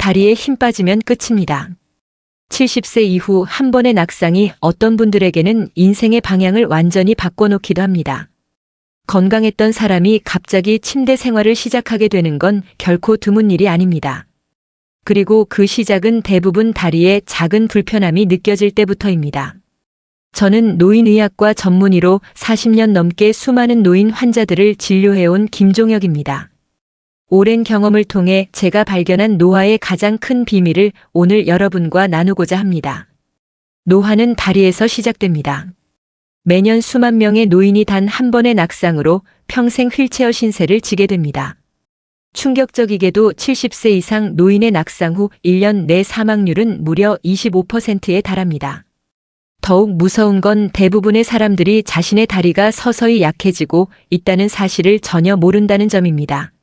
다리에 힘 빠지면 끝입니다. 70세 이후 한 번의 낙상이 어떤 분들에게는 인생의 방향을 완전히 바꿔놓기도 합니다. 건강했던 사람이 갑자기 침대 생활을 시작하게 되는 건 결코 드문 일이 아닙니다. 그리고 그 시작은 대부분 다리에 작은 불편함이 느껴질 때부터입니다. 저는 노인의학과 전문의로 40년 넘게 수많은 노인 환자들을 진료해온 김종혁입니다. 오랜 경험을 통해 제가 발견한 노화의 가장 큰 비밀을 오늘 여러분과 나누고자 합니다. 노화는 다리에서 시작됩니다. 매년 수만 명의 노인이 단 한 번의 낙상으로 평생 휠체어 신세를 지게 됩니다. 충격적이게도 70세 이상 노인의 낙상 후 1년 내 사망률은 무려 25%에 달합니다. 더욱 무서운 건 대부분의 사람들이 자신의 다리가 서서히 약해지고 있다는 사실을 전혀 모른다는 점입니다.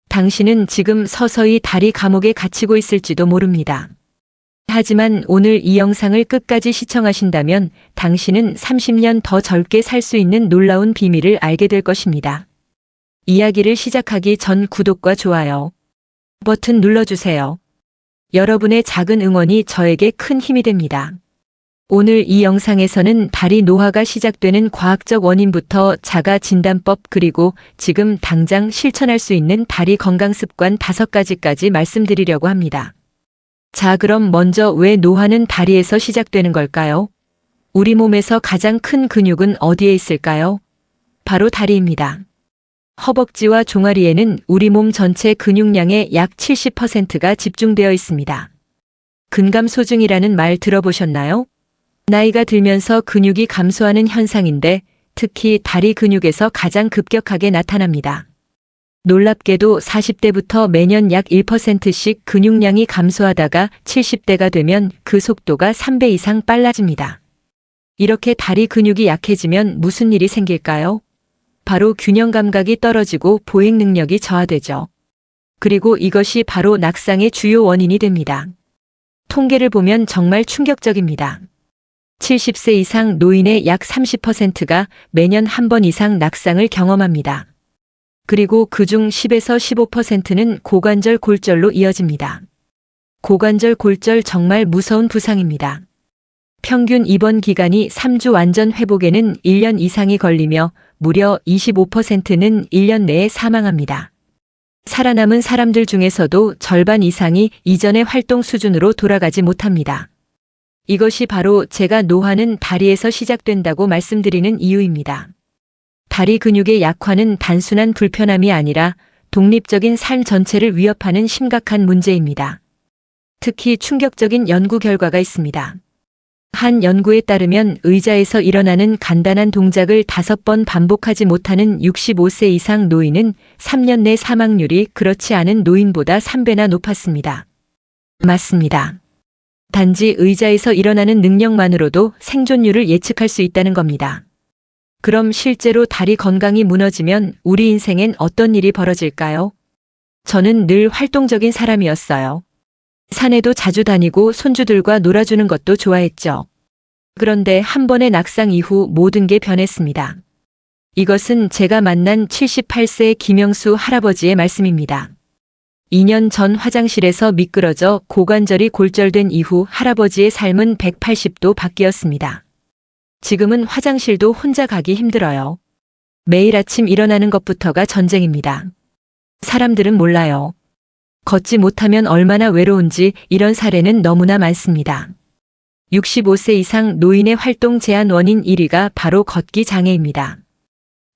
당신은 지금 서서히 다리 감옥에 갇히고 있을지도 모릅니다. 하지만 오늘 이 영상을 끝까지 시청하신다면 당신은 30년 더 젊게 살 수 있는 놀라운 비밀을 알게 될 것입니다. 이야기를 시작하기 전 구독과 좋아요 버튼 눌러주세요. 여러분의 작은 응원이 저에게 큰 힘이 됩니다. 오늘 이 영상에서는 다리 노화가 시작되는 과학적 원인부터 자가 진단법 그리고 지금 당장 실천할 수 있는 다리 건강 습관 5가지까지 말씀드리려고 합니다. 자, 그럼 먼저 왜 노화는 다리에서 시작되는 걸까요? 우리 몸에서 가장 큰 근육은 어디에 있을까요? 바로 다리입니다. 허벅지와 종아리에는 우리 몸 전체 근육량의 약 70%가 집중되어 있습니다. 근감소증이라는 말 들어보셨나요? 나이가 들면서 근육이 감소하는 현상인데 특히 다리 근육에서 가장 급격하게 나타납니다. 놀랍게도 40대부터 매년 약 1%씩 근육량이 감소하다가 70대가 되면 그 속도가 3배 이상 빨라집니다. 이렇게 다리 근육이 약해지면 무슨 일이 생길까요? 바로 균형 감각이 떨어지고 보행 능력이 저하되죠. 그리고 이것이 바로 낙상의 주요 원인이 됩니다. 통계를 보면 정말 충격적입니다. 70세 이상 노인의 약 30%가 매년 한 번 이상 낙상을 경험합니다. 그리고 그중 10에서 15%는 고관절 골절로 이어집니다. 고관절 골절 정말 무서운 부상입니다. 평균 입원 기간이 3주 완전 회복에는 1년 이상이 걸리며 무려 25%는 1년 내에 사망합니다. 살아남은 사람들 중에서도 절반 이상이 이전의 활동 수준으로 돌아가지 못합니다. 이것이 바로 제가 노화는 다리에서 시작된다고 말씀드리는 이유입니다. 다리 근육의 약화는 단순한 불편함이 아니라 독립적인 삶 전체를 위협하는 심각한 문제입니다. 특히 충격적인 연구 결과가 있습니다. 한 연구에 따르면 의자에서 일어나는 간단한 동작을 5번 반복하지 못하는 65세 이상 노인은 3년 내 사망률이 그렇지 않은 노인보다 3배나 높았습니다. 맞습니다. 단지 의자에서 일어나는 능력만으로도 생존율을 예측할 수 있다는 겁니다. 그럼 실제로 다리 건강이 무너지면 우리 인생엔 어떤 일이 벌어질까요? 저는 늘 활동적인 사람이었어요. 산에도 자주 다니고 손주들과 놀아주는 것도 좋아했죠. 그런데 한 번의 낙상 이후 모든 게 변했습니다. 이것은 제가 만난 78세 김영수 할아버지의 말씀입니다. 2년 전 화장실에서 미끄러져 고관절이 골절된 이후 할아버지의 삶은 180도 바뀌었습니다. 지금은 화장실도 혼자 가기 힘들어요. 매일 아침 일어나는 것부터가 전쟁입니다. 사람들은 몰라요. 걷지 못하면 얼마나 외로운지 이런 사례는 너무나 많습니다. 65세 이상 노인의 활동 제한 원인 1위가 바로 걷기 장애입니다.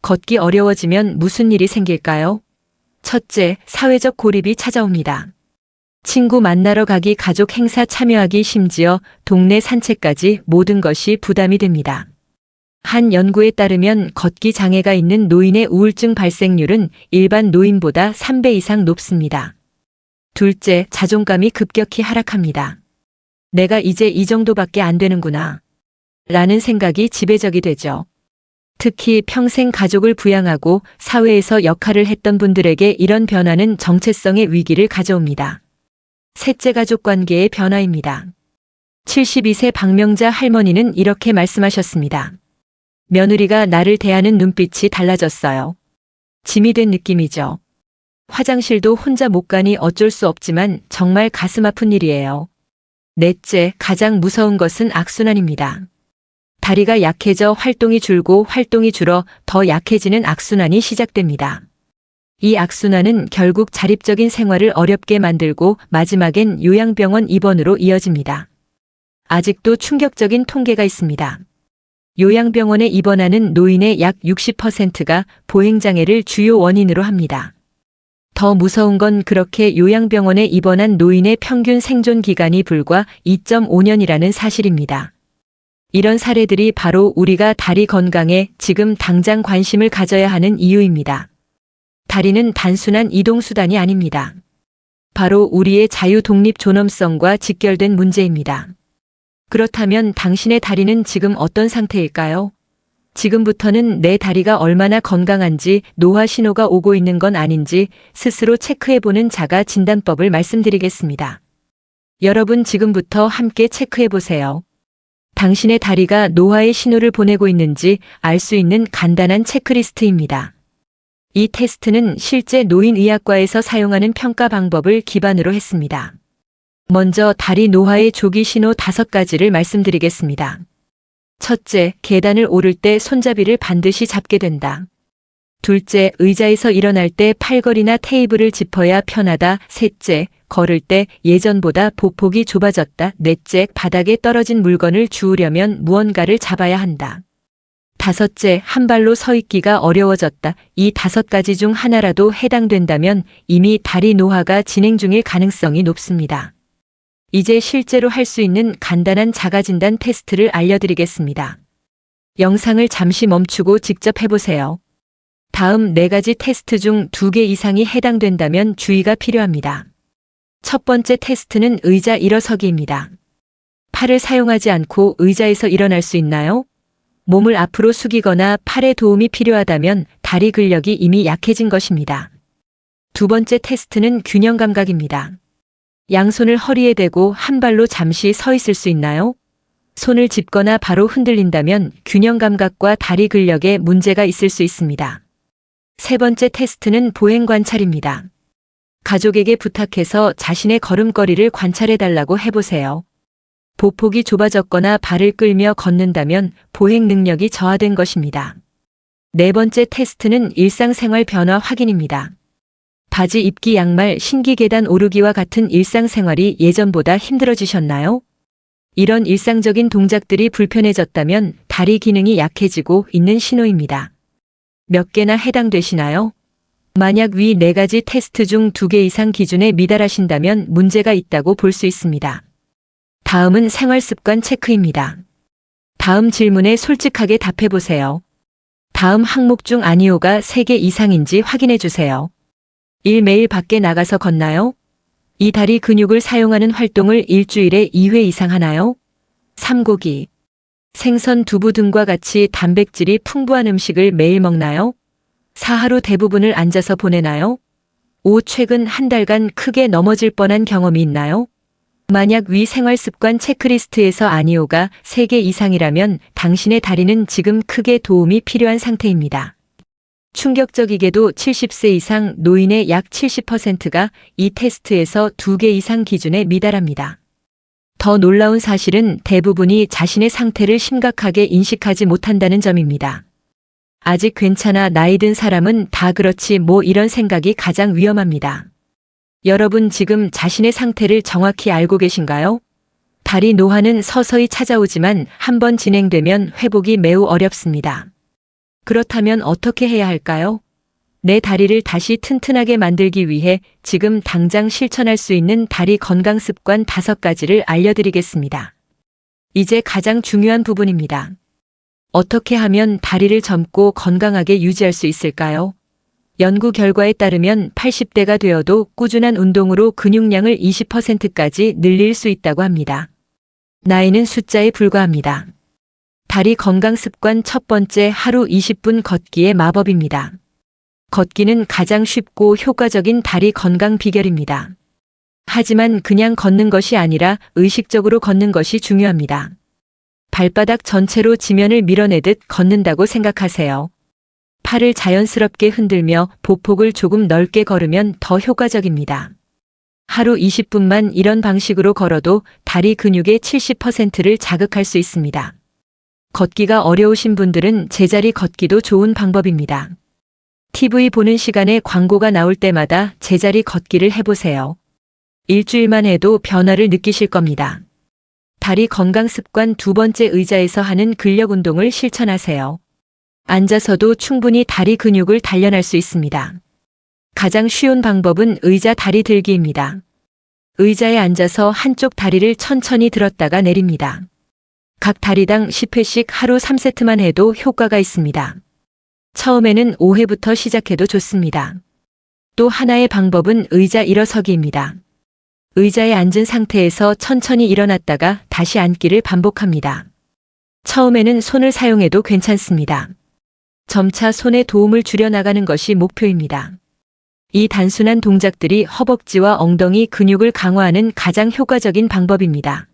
걷기 어려워지면 무슨 일이 생길까요? 첫째, 사회적 고립이 찾아옵니다. 친구 만나러 가기, 가족 행사 참여하기, 심지어 동네 산책까지 모든 것이 부담이 됩니다. 한 연구에 따르면 걷기 장애가 있는 노인의 우울증 발생률은 일반 노인보다 3배 이상 높습니다. 둘째, 자존감이 급격히 하락합니다. 내가 이제 이 정도밖에 안 되는구나 라는 생각이 지배적이 되죠. 특히 평생 가족을 부양하고 사회에서 역할을 했던 분들에게 이런 변화는 정체성의 위기를 가져옵니다. 셋째, 가족 관계의 변화입니다. 72세 박명자 할머니는 이렇게 말씀하셨습니다. 며느리가 나를 대하는 눈빛이 달라졌어요. 짐이 된 느낌이죠. 화장실도 혼자 못 가니 어쩔 수 없지만 정말 가슴 아픈 일이에요. 넷째, 가장 무서운 것은 악순환입니다. 다리가 약해져 활동이 줄고 활동이 줄어 더 약해지는 악순환이 시작됩니다. 이 악순환은 결국 자립적인 생활을 어렵게 만들고 마지막엔 요양병원 입원으로 이어집니다. 아직도 충격적인 통계가 있습니다. 요양병원에 입원하는 노인의 약 60%가 보행장애를 주요 원인으로 합니다. 더 무서운 건 그렇게 요양병원에 입원한 노인의 평균 생존 기간이 불과 2.5년이라는 사실입니다. 이런 사례들이 바로 우리가 다리 건강에 지금 당장 관심을 가져야 하는 이유입니다. 다리는 단순한 이동수단이 아닙니다. 바로 우리의 자유 독립 존엄성과 직결된 문제입니다. 그렇다면 당신의 다리는 지금 어떤 상태일까요? 지금부터는 내 다리가 얼마나 건강한지 노화 신호가 오고 있는 건 아닌지 스스로 체크해보는 자가 진단법을 말씀드리겠습니다. 여러분 지금부터 함께 체크해보세요. 당신의 다리가 노화의 신호를 보내고 있는지 알 수 있는 간단한 체크리스트입니다. 이 테스트는 실제 노인의학과에서 사용하는 평가 방법을 기반으로 했습니다. 먼저 다리 노화의 조기 신호 5가지를 말씀드리겠습니다. 첫째, 계단을 오를 때 손잡이를 반드시 잡게 된다. 둘째, 의자에서 일어날 때 팔걸이나 테이블을 짚어야 편하다. 셋째, 걸을 때 예전보다 보폭이 좁아졌다. 넷째, 바닥에 떨어진 물건을 주우려면 무언가를 잡아야 한다. 다섯째, 한 발로 서 있기가 어려워졌다. 이 5가지 중 하나라도 해당된다면 이미 다리 노화가 진행 중일 가능성이 높습니다. 이제 실제로 할 수 있는 간단한 자가진단 테스트를 알려드리겠습니다. 영상을 잠시 멈추고 직접 해보세요. 다음 4가지 테스트 중 2개 이상이 해당된다면 주의가 필요합니다. 첫 번째 테스트는 의자 일어서기입니다. 팔을 사용하지 않고 의자에서 일어날 수 있나요? 몸을 앞으로 숙이거나 팔에 도움이 필요하다면 다리 근력이 이미 약해진 것입니다. 두 번째 테스트는 균형 감각입니다. 양손을 허리에 대고 한 발로 잠시 서 있을 수 있나요? 손을 짚거나 바로 흔들린다면 균형 감각과 다리 근력에 문제가 있을 수 있습니다. 세 번째 테스트는 보행 관찰입니다. 가족에게 부탁해서 자신의 걸음걸이를 관찰해달라고 해보세요. 보폭이 좁아졌거나 발을 끌며 걷는다면 보행 능력이 저하된 것입니다. 네 번째 테스트는 일상생활 변화 확인입니다. 바지 입기, 양말, 신기, 계단 오르기와 같은 일상생활이 예전보다 힘들어지셨나요? 이런 일상적인 동작들이 불편해졌다면 다리 기능이 약해지고 있는 신호입니다. 몇 개나 해당되시나요? 만약 위 4가지 테스트 중 2개 이상 기준에 미달하신다면 문제가 있다고 볼 수 있습니다. 다음은 생활습관 체크입니다. 다음 질문에 솔직하게 답해보세요. 다음 항목 중 아니오가 3개 이상인지 확인해주세요. 1. 매일 밖에 나가서 걷나요? 2. 다리 근육을 사용하는 활동을 일주일에 2회 이상 하나요? 3. 고기, 생선, 두부 등과 같이 단백질이 풍부한 음식을 매일 먹나요? 4. 하루 대부분을 앉아서 보내나요? 5. 최근 한 달간 크게 넘어질 뻔한 경험이 있나요? 만약 위 생활습관 체크리스트에서 아니오가 3개 이상이라면 당신의 다리는 지금 크게 도움이 필요한 상태입니다. 충격적이게도 70세 이상 노인의 약 70%가 이 테스트에서 2개 이상 기준에 미달합니다. 더 놀라운 사실은 대부분이 자신의 상태를 심각하게 인식하지 못한다는 점입니다. 아직 괜찮아, 나이 든 사람은 다 그렇지 뭐 이런 생각이 가장 위험합니다. 여러분 지금 자신의 상태를 정확히 알고 계신가요? 다리 노화는 서서히 찾아오지만 한번 진행되면 회복이 매우 어렵습니다. 그렇다면 어떻게 해야 할까요? 내 다리를 다시 튼튼하게 만들기 위해 지금 당장 실천할 수 있는 다리 건강 습관 5가지를 알려드리겠습니다. 이제 가장 중요한 부분입니다. 어떻게 하면 다리를 젊고 건강하게 유지할 수 있을까요? 연구 결과에 따르면 80대가 되어도 꾸준한 운동으로 근육량을 20%까지 늘릴 수 있다고 합니다. 나이는 숫자에 불과합니다. 다리 건강 습관 첫 번째, 하루 20분 걷기의 마법입니다. 걷기는 가장 쉽고 효과적인 다리 건강 비결입니다. 하지만 그냥 걷는 것이 아니라 의식적으로 걷는 것이 중요합니다. 발바닥 전체로 지면을 밀어내듯 걷는다고 생각하세요. 팔을 자연스럽게 흔들며 보폭을 조금 넓게 걸으면 더 효과적입니다. 하루 20분만 이런 방식으로 걸어도 다리 근육의 70%를 자극할 수 있습니다. 걷기가 어려우신 분들은 제자리 걷기도 좋은 방법입니다. TV 보는 시간에 광고가 나올 때마다 제자리 걷기를 해보세요. 일주일만 해도 변화를 느끼실 겁니다. 다리 건강 습관 두 번째, 의자에서 하는 근력 운동을 실천하세요. 앉아서도 충분히 다리 근육을 단련할 수 있습니다. 가장 쉬운 방법은 의자 다리 들기입니다. 의자에 앉아서 한쪽 다리를 천천히 들었다가 내립니다. 각 다리당 10회씩 하루 3세트만 해도 효과가 있습니다. 처음에는 5회부터 시작해도 좋습니다. 또 하나의 방법은 의자 일어서기입니다. 의자에 앉은 상태에서 천천히 일어났다가 다시 앉기를 반복합니다. 처음에는 손을 사용해도 괜찮습니다. 점차 손의 도움을 줄여나가는 것이 목표입니다. 이 단순한 동작들이 허벅지와 엉덩이 근육을 강화하는 가장 효과적인 방법입니다.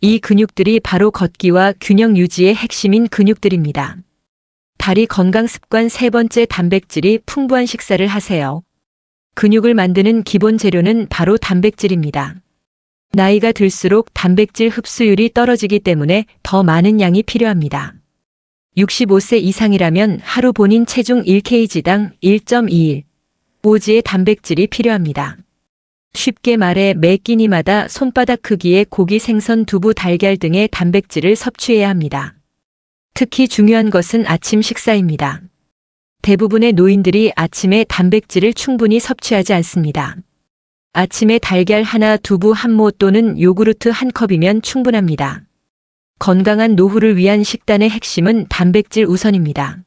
이 근육들이 바로 걷기와 균형 유지의 핵심인 근육들입니다. 다리 건강 습관 세 번째, 단백질이 풍부한 식사를 하세요. 근육을 만드는 기본 재료는 바로 단백질입니다. 나이가 들수록 단백질 흡수율이 떨어지기 때문에 더 많은 양이 필요합니다. 65세 이상이라면 하루 본인 체중 1kg당 1.21 오지의 단백질이 필요합니다. 쉽게 말해 매 끼니마다 손바닥 크기의 고기, 생선, 두부, 달걀 등의 단백질을 섭취해야 합니다. 특히 중요한 것은 아침 식사입니다. 대부분의 노인들이 아침에 단백질을 충분히 섭취하지 않습니다. 아침에 달걀 하나, 두부 한 모 또는 요구르트 한 컵이면 충분합니다. 건강한 노후를 위한 식단의 핵심은 단백질 우선입니다.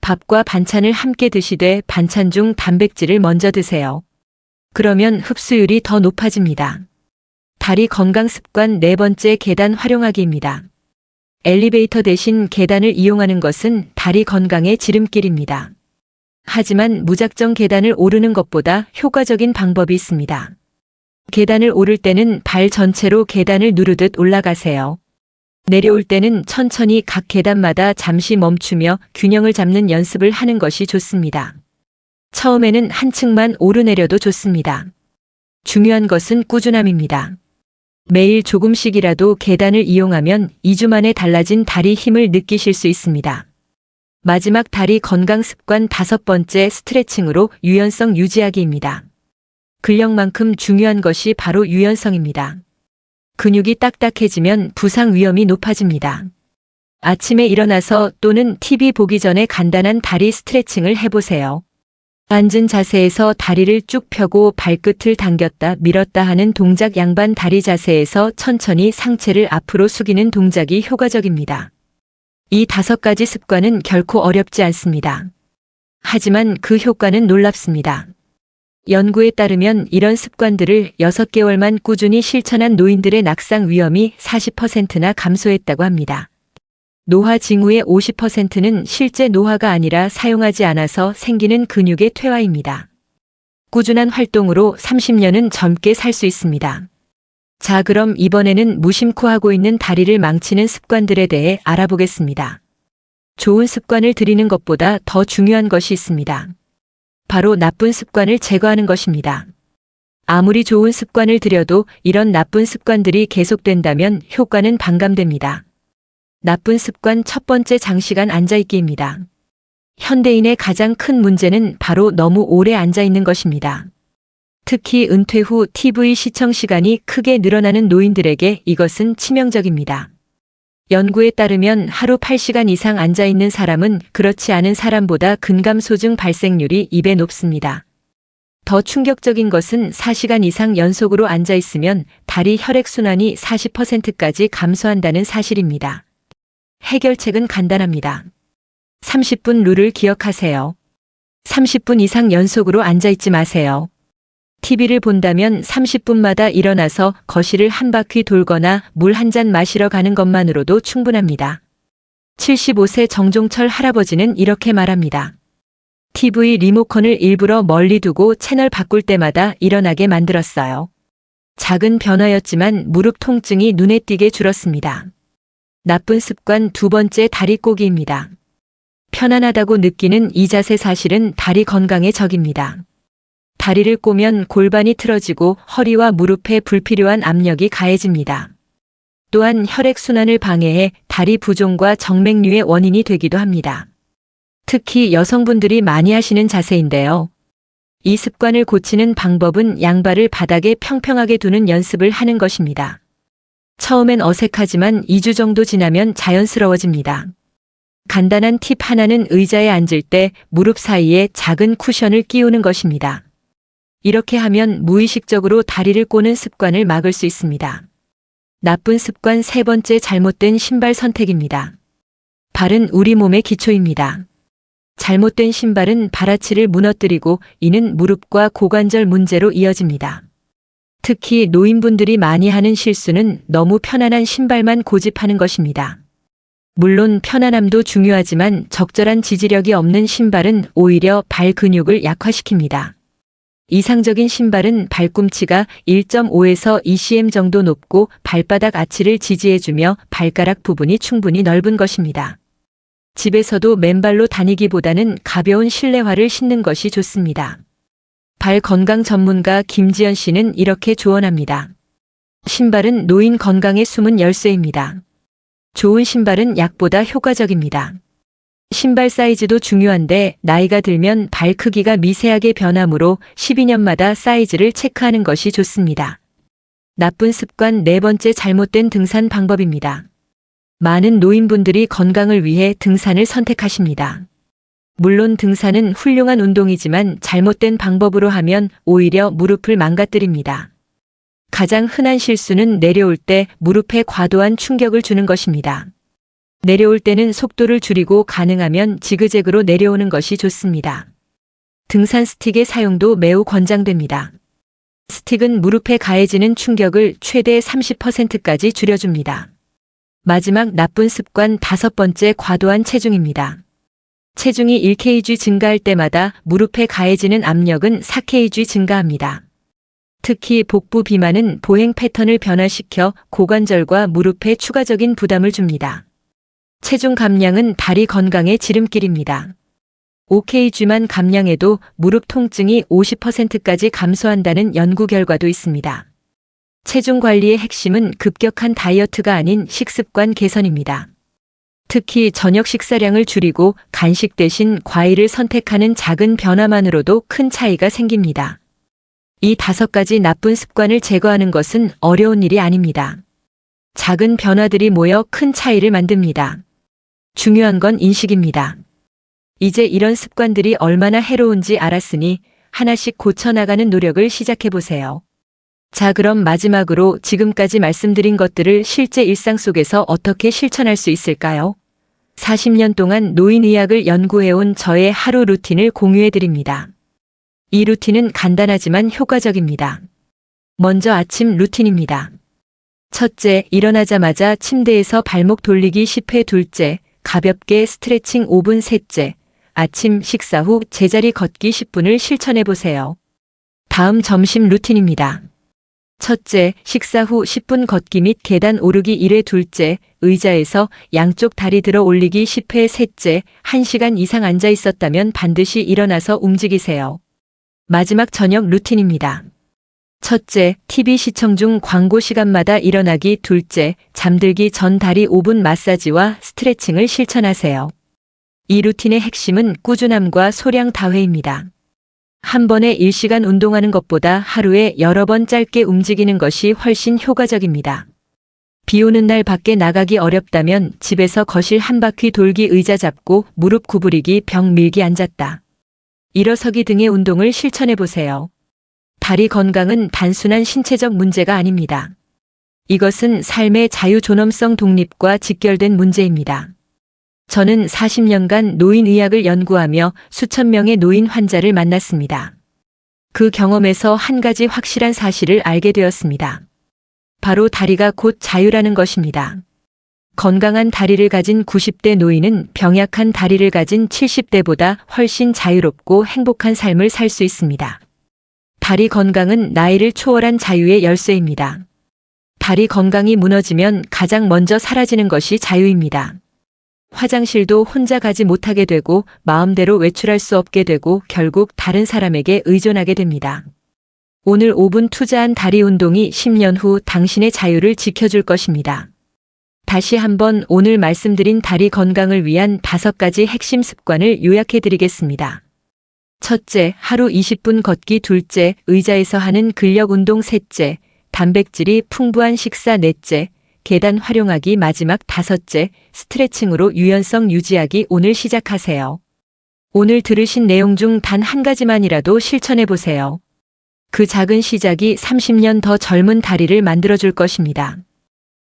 밥과 반찬을 함께 드시되 반찬 중 단백질을 먼저 드세요. 그러면 흡수율이 더 높아집니다. 다리 건강 습관 네 번째, 계단 활용하기입니다. 엘리베이터 대신 계단을 이용하는 것은 다리 건강의 지름길입니다. 하지만 무작정 계단을 오르는 것보다 효과적인 방법이 있습니다. 계단을 오를 때는 발 전체로 계단을 누르듯 올라가세요. 내려올 때는 천천히 각 계단마다 잠시 멈추며 균형을 잡는 연습을 하는 것이 좋습니다. 처음에는 한 층만 오르내려도 좋습니다. 중요한 것은 꾸준함입니다. 매일 조금씩이라도 계단을 이용하면 2주 만에 달라진 다리 힘을 느끼실 수 있습니다. 마지막, 다리 건강 습관 다섯 번째, 스트레칭으로 유연성 유지하기입니다. 근력만큼 중요한 것이 바로 유연성입니다. 근육이 딱딱해지면 부상 위험이 높아집니다. 아침에 일어나서 또는 TV 보기 전에 간단한 다리 스트레칭을 해보세요. 앉은 자세에서 다리를 쭉 펴고 발끝을 당겼다 밀었다 하는 동작, 양반 다리 자세에서 천천히 상체를 앞으로 숙이는 동작이 효과적입니다. 이 5가지 습관은 결코 어렵지 않습니다. 하지만 그 효과는 놀랍습니다. 연구에 따르면 이런 습관들을 6개월만 꾸준히 실천한 노인들의 낙상 위험이 40%나 감소했다고 합니다. 노화 징후의 50%는 실제 노화가 아니라 사용하지 않아서 생기는 근육의 퇴화입니다. 꾸준한 활동으로 30년은 젊게 살 수 있습니다. 자, 그럼 이번에는 무심코 하고 있는 다리를 망치는 습관들에 대해 알아보겠습니다. 좋은 습관을 들이는 것보다 더 중요한 것이 있습니다. 바로 나쁜 습관을 제거하는 것입니다. 아무리 좋은 습관을 들여도 이런 나쁜 습관들이 계속된다면 효과는 반감됩니다. 나쁜 습관 첫 번째, 장시간 앉아있기입니다. 현대인의 가장 큰 문제는 바로 너무 오래 앉아있는 것입니다. 특히 은퇴 후 TV 시청 시간이 크게 늘어나는 노인들에게 이것은 치명적입니다. 연구에 따르면 하루 8시간 이상 앉아있는 사람은 그렇지 않은 사람보다 근감소증 발생률이 2배 높습니다. 더 충격적인 것은 4시간 이상 연속으로 앉아있으면 다리 혈액순환이 40%까지 감소한다는 사실입니다. 해결책은 간단합니다. 30분 룰을 기억하세요. 30분 이상 연속으로 앉아있지 마세요. TV를 본다면 30분마다 일어나서 거실을 한 바퀴 돌거나 물 한 잔 마시러 가는 것만으로도 충분합니다. 75세 정종철 할아버지는 이렇게 말합니다. TV 리모컨을 일부러 멀리 두고 채널 바꿀 때마다 일어나게 만들었어요. 작은 변화였지만 무릎 통증이 눈에 띄게 줄었습니다. 나쁜 습관 두 번째, 다리 꼬기입니다. 편안하다고 느끼는 이 자세 사실은 다리 건강의 적입니다. 다리를 꼬면 골반이 틀어지고 허리와 무릎에 불필요한 압력이 가해집니다. 또한 혈액순환을 방해해 다리 부종과 정맥류의 원인이 되기도 합니다. 특히 여성분들이 많이 하시는 자세인데요. 이 습관을 고치는 방법은 양발을 바닥에 평평하게 두는 연습을 하는 것입니다. 처음엔 어색하지만 2주 정도 지나면 자연스러워집니다. 간단한 팁 하나는 의자에 앉을 때 무릎 사이에 작은 쿠션을 끼우는 것입니다. 이렇게 하면 무의식적으로 다리를 꼬는 습관을 막을 수 있습니다. 나쁜 습관 세 번째, 잘못된 신발 선택입니다. 발은 우리 몸의 기초입니다. 잘못된 신발은 발아치를 무너뜨리고 이는 무릎과 고관절 문제로 이어집니다. 특히 노인분들이 많이 하는 실수는 너무 편안한 신발만 고집하는 것입니다. 물론 편안함도 중요하지만 적절한 지지력이 없는 신발은 오히려 발 근육을 약화시킵니다. 이상적인 신발은 발꿈치가 1.5에서 2cm 정도 높고 발바닥 아치를 지지해주며 발가락 부분이 충분히 넓은 것입니다. 집에서도 맨발로 다니기보다는 가벼운 실내화를 신는 것이 좋습니다. 발 건강 전문가 김지연 씨는 이렇게 조언합니다. 신발은 노인 건강의 숨은 열쇠입니다. 좋은 신발은 약보다 효과적입니다. 신발 사이즈도 중요한데 나이가 들면 발 크기가 미세하게 변하므로 12년마다 사이즈를 체크하는 것이 좋습니다. 나쁜 습관 네 번째, 잘못된 등산 방법입니다. 많은 노인분들이 건강을 위해 등산을 선택하십니다. 물론 등산은 훌륭한 운동이지만 잘못된 방법으로 하면 오히려 무릎을 망가뜨립니다. 가장 흔한 실수는 내려올 때 무릎에 과도한 충격을 주는 것입니다. 내려올 때는 속도를 줄이고 가능하면 지그재그로 내려오는 것이 좋습니다. 등산 스틱의 사용도 매우 권장됩니다. 스틱은 무릎에 가해지는 충격을 최대 30%까지 줄여줍니다. 마지막 나쁜 습관 다섯 번째, 과도한 체중입니다. 체중이 1kg 증가할 때마다 무릎에 가해지는 압력은 4kg 증가합니다. 특히 복부 비만은 보행 패턴을 변화시켜 고관절과 무릎에 추가적인 부담을 줍니다. 체중 감량은 다리 건강의 지름길입니다. 5kg만 감량해도 무릎 통증이 50%까지 감소한다는 연구 결과도 있습니다. 체중 관리의 핵심은 급격한 다이어트가 아닌 식습관 개선입니다. 특히 저녁 식사량을 줄이고 간식 대신 과일을 선택하는 작은 변화만으로도 큰 차이가 생깁니다. 이 5가지 나쁜 습관을 제거하는 것은 어려운 일이 아닙니다. 작은 변화들이 모여 큰 차이를 만듭니다. 중요한 건 인식입니다. 이제 이런 습관들이 얼마나 해로운지 알았으니 하나씩 고쳐나가는 노력을 시작해보세요. 자, 그럼 마지막으로 지금까지 말씀드린 것들을 실제 일상 속에서 어떻게 실천할 수 있을까요? 40년 동안 노인의학을 연구해온 저의 하루 루틴을 공유해드립니다. 이 루틴은 간단하지만 효과적입니다. 먼저 아침 루틴입니다. 첫째, 일어나자마자 침대에서 발목 돌리기 10회. 둘째, 가볍게 스트레칭 5분. 셋째, 아침 식사 후 제자리 걷기 10분을 실천해보세요. 다음 점심 루틴입니다. 첫째, 식사 후 10분 걷기 및 계단 오르기 1회. 둘째, 의자에서 양쪽 다리 들어 올리기 10회. 셋째, 1시간 이상 앉아 있었다면 반드시 일어나서 움직이세요. 마지막 저녁 루틴입니다. 첫째, TV 시청 중 광고 시간마다 일어나기. 둘째, 잠들기 전 다리 5분 마사지와 스트레칭을 실천하세요. 이 루틴의 핵심은 꾸준함과 소량 다회입니다. 한 번에 1시간 운동하는 것보다 하루에 여러 번 짧게 움직이는 것이 훨씬 효과적입니다. 비 오는 날 밖에 나가기 어렵다면 집에서 거실 한 바퀴 돌기, 의자 잡고 무릎 구부리기, 벽 밀기, 앉았다 일어서기 등의 운동을 실천해보세요. 다리 건강은 단순한 신체적 문제가 아닙니다. 이것은 삶의 자유, 존엄성, 독립과 직결된 문제입니다. 저는 40년간 노인의학을 연구하며 수천 명의 노인 환자를 만났습니다. 그 경험에서 한 가지 확실한 사실을 알게 되었습니다. 바로 다리가 곧 자유라는 것입니다. 건강한 다리를 가진 90대 노인은 병약한 다리를 가진 70대보다 훨씬 자유롭고 행복한 삶을 살 수 있습니다. 다리 건강은 나이를 초월한 자유의 열쇠입니다. 다리 건강이 무너지면 가장 먼저 사라지는 것이 자유입니다. 화장실도 혼자 가지 못하게 되고 마음대로 외출할 수 없게 되고 결국 다른 사람에게 의존하게 됩니다. 오늘 5분 투자한 다리 운동이 10년 후 당신의 자유를 지켜줄 것입니다. 다시 한번 오늘 말씀드린 다리 건강을 위한 5가지 핵심 습관을 요약해 드리겠습니다. 첫째, 하루 20분 걷기. 둘째, 의자에서 하는 근력 운동. 셋째, 단백질이 풍부한 식사. 넷째, 계단 활용하기. 마지막 5째, 스트레칭으로 유연성 유지하기. 오늘 시작하세요. 오늘 들으신 내용 중 단 한 가지만이라도 실천해 보세요. 그 작은 시작이 30년 더 젊은 다리를 만들어줄 것입니다.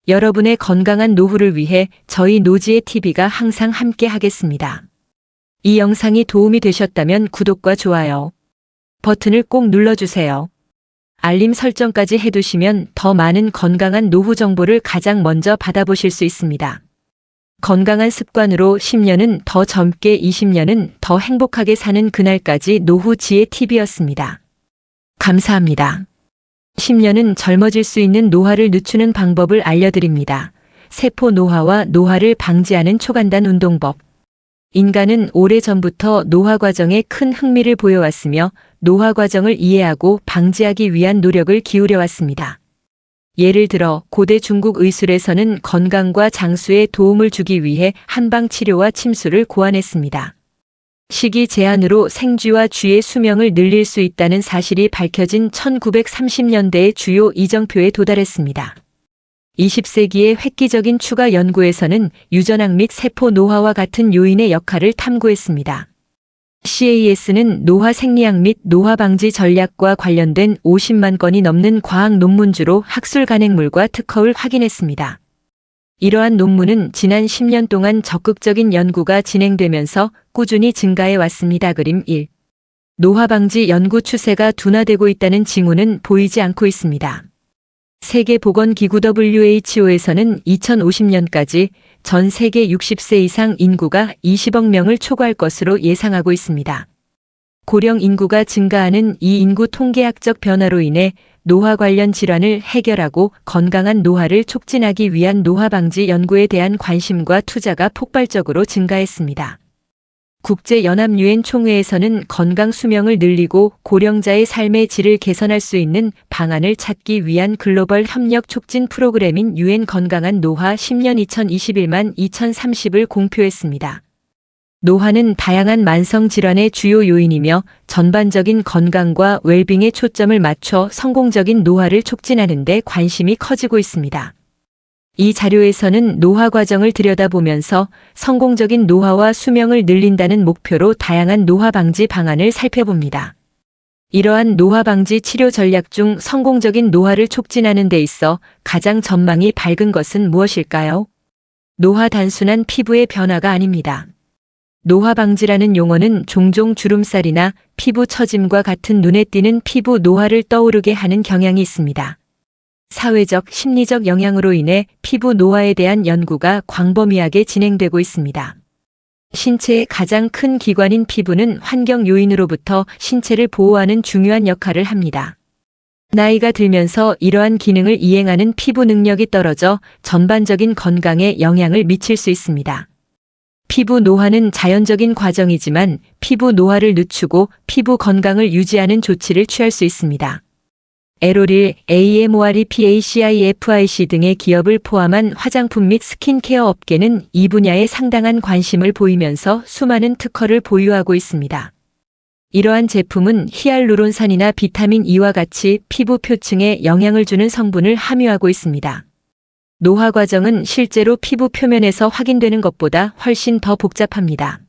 여러분의 건강한 노후를 위해 저희 노지의 TV가 항상 함께 하겠습니다. 이 영상이 도움이 되셨다면 구독과 좋아요 버튼을 꼭 눌러주세요. 알림 설정까지 해두시면 더 많은 건강한 노후 정보를 가장 먼저 받아보실 수 있습니다. 건강한 습관으로 10년은 더 젊게 20년은 더 행복하게 사는 그날까지 노후 지혜 TV였습니다. 감사합니다. 10년은 젊어질 수 있는 노화를 늦추는 방법을 알려드립니다. 세포 노화와 노화를 방지하는 초간단 운동법. 인간은 오래전부터 노화 과정에 큰 흥미를 보여왔으며 노화 과정을 이해하고 방지하기 위한 노력을 기울여왔습니다. 예를 들어 고대 중국 의술에서는 건강과 장수에 도움을 주기 위해 한방 치료와 침수를 고안했습니다. 식이 제한으로 생쥐와 쥐의 수명을 늘릴 수 있다는 사실이 밝혀진 1930년대의 주요 이정표에 도달했습니다. 20세기의 획기적인 추가 연구에서는 유전학 및 세포 노화와 같은 요인의 역할을 탐구했습니다. CAS는 노화 생리학 및 노화 방지 전략과 관련된 50만 건이 넘는 과학 논문주로 학술 간행물과 특허를 확인했습니다. 이러한 논문은 지난 10년 동안 적극적인 연구가 진행되면서 꾸준히 증가해 왔습니다. 그림 1. 노화 방지 연구 추세가 둔화되고 있다는 징후는 보이지 않고 있습니다. 세계보건기구 WHO에서는 2050년까지 전 세계 60세 이상 인구가 20억 명을 초과할 것으로 예상하고 있습니다. 고령 인구가 증가하는 이 인구 통계학적 변화로 인해 노화 관련 질환을 해결하고 건강한 노화를 촉진하기 위한 노화 방지 연구에 대한 관심과 투자가 폭발적으로 증가했습니다. 국제연합 유엔 총회에서는 건강 수명을 늘리고 고령자의 삶의 질을 개선할 수 있는 방안을 찾기 위한 글로벌 협력 촉진 프로그램인 유엔 건강한 노화 10년 2021만 2030을 공표했습니다. 노화는 다양한 만성 질환의 주요 요인이며 전반적인 건강과 웰빙에 초점을 맞춰 성공적인 노화를 촉진하는 데 관심이 커지고 있습니다. 이 자료에서는 노화 과정을 들여다보면서 성공적인 노화와 수명을 늘린다는 목표로 다양한 노화 방지 방안을 살펴봅니다. 이러한 노화 방지 치료 전략 중 성공적인 노화를 촉진하는 데 있어 가장 전망이 밝은 것은 무엇일까요? 노화 단순한 피부의 변화가 아닙니다. 노화 방지라는 용어는 종종 주름살이나 피부 처짐과 같은 눈에 띄는 피부 노화를 떠오르게 하는 경향이 있습니다. 사회적, 심리적 영향으로 인해 피부 노화에 대한 연구가 광범위하게 진행되고 있습니다. 신체의 가장 큰 기관인 피부는 환경 요인으로부터 신체를 보호하는 중요한 역할을 합니다. 나이가 들면서 이러한 기능을 이행하는 피부 능력이 떨어져 전반적인 건강에 영향을 미칠 수 있습니다. 피부 노화는 자연적인 과정이지만 피부 노화를 늦추고 피부 건강을 유지하는 조치를 취할 수 있습니다. 에로릴, AMORE, PACIFIC 등의 기업을 포함한 화장품 및 스킨케어 업계는 이 분야에 상당한 관심을 보이면서 수많은 특허를 보유하고 있습니다. 이러한 제품은 히알루론산이나 비타민 E와 같이 피부 표층에 영향을 주는 성분을 함유하고 있습니다. 노화 과정은 실제로 피부 표면에서 확인되는 것보다 훨씬 더 복잡합니다.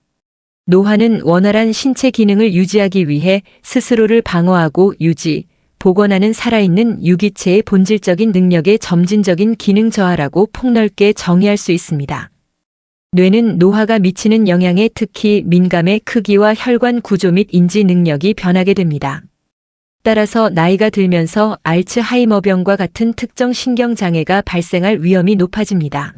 노화는 원활한 신체 기능을 유지하기 위해 스스로를 방어하고 유지, 복원하는 살아있는 유기체의 본질적인 능력의 점진적인 기능 저하라고 폭넓게 정의할 수 있습니다. 뇌는 노화가 미치는 영향에 특히 민감해 크기와 혈관 구조 및 인지 능력이 변하게 됩니다. 따라서 나이가 들면서 알츠하이머병과 같은 특정 신경장애가 발생할 위험이 높아집니다.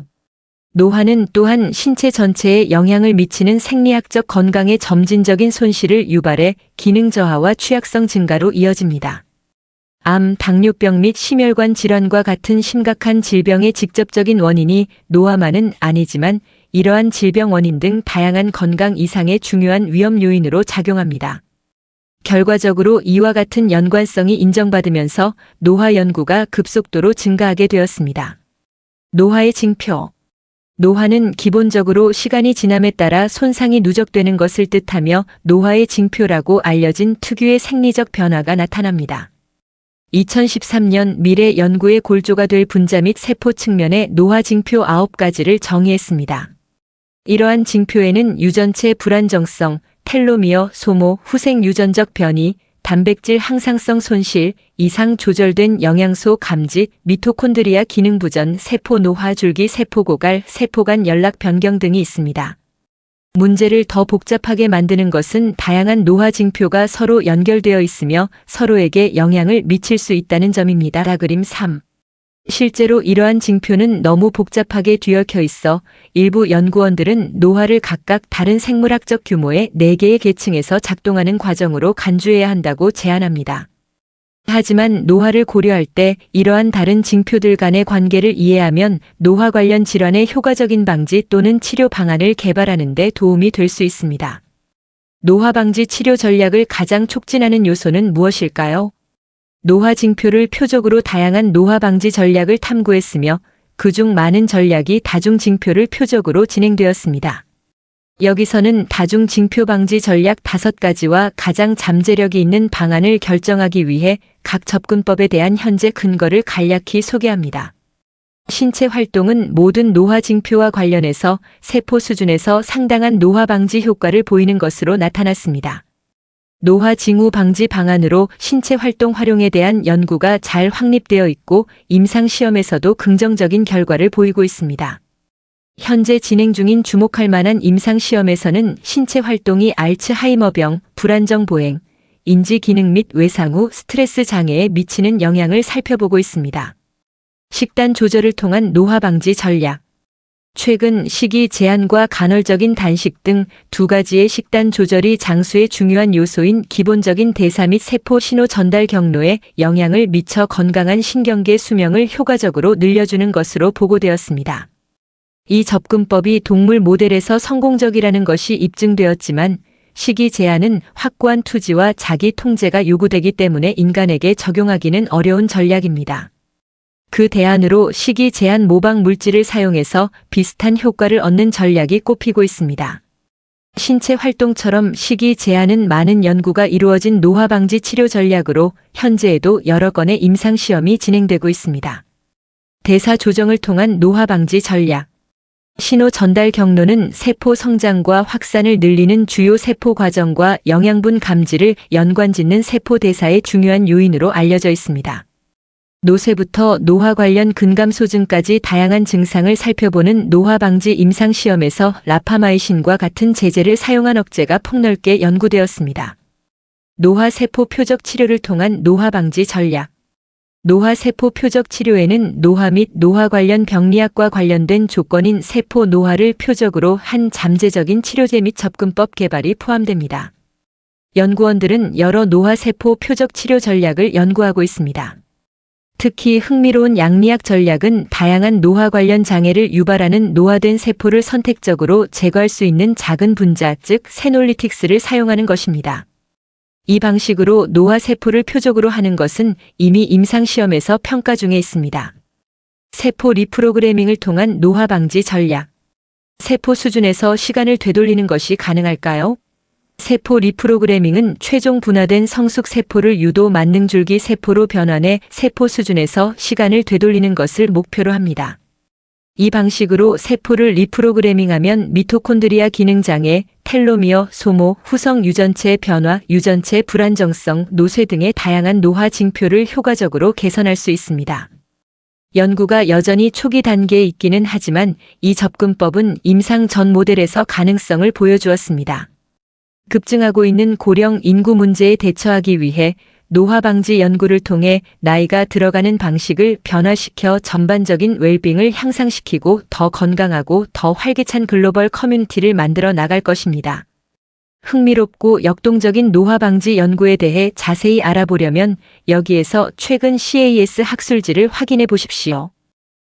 노화는 또한 신체 전체에 영향을 미치는 생리학적 건강의 점진적인 손실을 유발해 기능 저하와 취약성 증가로 이어집니다. 암, 당뇨병 및 심혈관 질환과 같은 심각한 질병의 직접적인 원인이 노화만은 아니지만 이러한 질병 원인 등 다양한 건강 이상의 중요한 위험 요인으로 작용합니다. 결과적으로 이와 같은 연관성이 인정받으면서 노화 연구가 급속도로 증가하게 되었습니다. 노화의 징표. 노화는 기본적으로 시간이 지남에 따라 손상이 누적되는 것을 뜻하며 노화의 징표라고 알려진 특유의 생리적 변화가 나타납니다. 2013년 미래 연구의 골조가 될 분자 및 세포 측면의 노화 징표 9가지를 정의했습니다. 이러한 징표에는 유전체 불안정성, 텔로미어 소모, 후생 유전적 변이, 단백질 항상성 손실, 이상 조절된 영양소 감지, 미토콘드리아 기능 부전, 세포 노화 줄기, 세포 고갈, 세포 간 연락 변경 등이 있습니다. 문제를 더 복잡하게 만드는 것은 다양한 노화 징표가 서로 연결되어 있으며 서로에게 영향을 미칠 수 있다는 점입니다. 그림 3. 실제로 이러한 징표는 너무 복잡하게 뒤얽혀 있어 일부 연구원들은 노화를 각각 다른 생물학적 규모의 4개의 계층에서 작동하는 과정으로 간주해야 한다고 제안합니다. 하지만 노화를 고려할 때 이러한 다른 징표들 간의 관계를 이해하면 노화 관련 질환의 효과적인 방지 또는 치료 방안을 개발하는 데 도움이 될 수 있습니다. 노화 방지 치료 전략을 가장 촉진하는 요소는 무엇일까요? 노화 징표를 표적으로 다양한 노화 방지 전략을 탐구했으며 그중 많은 전략이 다중 징표를 표적으로 진행되었습니다. 여기서는 다중 징표 방지 전략 5가지와 가장 잠재력이 있는 방안을 결정하기 위해 각 접근법에 대한 현재 근거를 간략히 소개합니다. 신체 활동은 모든 노화 징표와 관련해서 세포 수준에서 상당한 노화 방지 효과를 보이는 것으로 나타났습니다. 노화 징후 방지 방안으로 신체 활동 활용에 대한 연구가 잘 확립되어 있고 임상 시험에서도 긍정적인 결과를 보이고 있습니다. 현재 진행 중인 주목할 만한 임상 시험에서는 신체 활동이 알츠하이머병, 불안정 보행, 인지 기능 및 외상 후 스트레스 장애에 미치는 영향을 살펴보고 있습니다. 식단 조절을 통한 노화 방지 전략. 최근 식이 제한과 간헐적인 단식 등 2가지의 식단 조절이 장수의 중요한 요소인 기본적인 대사 및 세포 신호 전달 경로에 영향을 미쳐 건강한 신경계 수명을 효과적으로 늘려주는 것으로 보고되었습니다. 이 접근법이 동물 모델에서 성공적이라는 것이 입증되었지만 식이 제한은 확고한 투지와 자기 통제가 요구되기 때문에 인간에게 적용하기는 어려운 전략입니다. 그 대안으로 식이 제한 모방 물질을 사용해서 비슷한 효과를 얻는 전략이 꼽히고 있습니다. 신체 활동처럼 식이 제한은 많은 연구가 이루어진 노화 방지 치료 전략으로 현재에도 여러 건의 임상 시험이 진행되고 있습니다. 대사 조정을 통한 노화 방지 전략. 신호 전달 경로는 세포 성장과 확산을 늘리는 주요 세포 과정과 영양분 감지를 연관짓는 세포 대사의 중요한 요인으로 알려져 있습니다. 노쇠부터 노화 관련 근감소증까지 다양한 증상을 살펴보는 노화 방지 임상 시험에서 라파마이신과 같은 제제를 사용한 억제가 폭넓게 연구되었습니다. 노화 세포 표적 치료를 통한 노화 방지 전략. 노화 세포 표적 치료에는 노화 및 노화 관련 병리학과 관련된 조건인 세포 노화를 표적으로 한 잠재적인 치료제 및 접근법 개발이 포함됩니다. 연구원들은 여러 노화 세포 표적 치료 전략을 연구하고 있습니다. 특히 흥미로운 양리학 전략은 다양한 노화 관련 장애를 유발하는 노화된 세포를 선택적으로 제거할 수 있는 작은 분자, 즉 세놀리틱스를 사용하는 것입니다. 이 방식으로 노화 세포를 표적으로 하는 것은 이미 임상시험에서 평가 중에 있습니다. 세포 리프로그래밍을 통한 노화 방지 전략. 세포 수준에서 시간을 되돌리는 것이 가능할까요? 세포 리프로그래밍은 최종 분화된 성숙 세포를 유도 만능줄기 세포로 변환해 세포 수준에서 시간을 되돌리는 것을 목표로 합니다. 이 방식으로 세포를 리프로그래밍하면 미토콘드리아 기능 장애, 텔로미어 소모, 후성 유전체 변화, 유전체 불안정성, 노쇠 등의 다양한 노화 징표를 효과적으로 개선할 수 있습니다. 연구가 여전히 초기 단계에 있기는 하지만 이 접근법은 임상 전 모델에서 가능성을 보여주었습니다. 급증하고 있는 고령 인구 문제에 대처하기 위해 노화 방지 연구를 통해 나이가 들어가는 방식을 변화시켜 전반적인 웰빙을 향상시키고 더 건강하고 더 활기찬 글로벌 커뮤니티를 만들어 나갈 것입니다. 흥미롭고 역동적인 노화 방지 연구에 대해 자세히 알아보려면 여기에서 최근 CAS 학술지를 확인해 보십시오.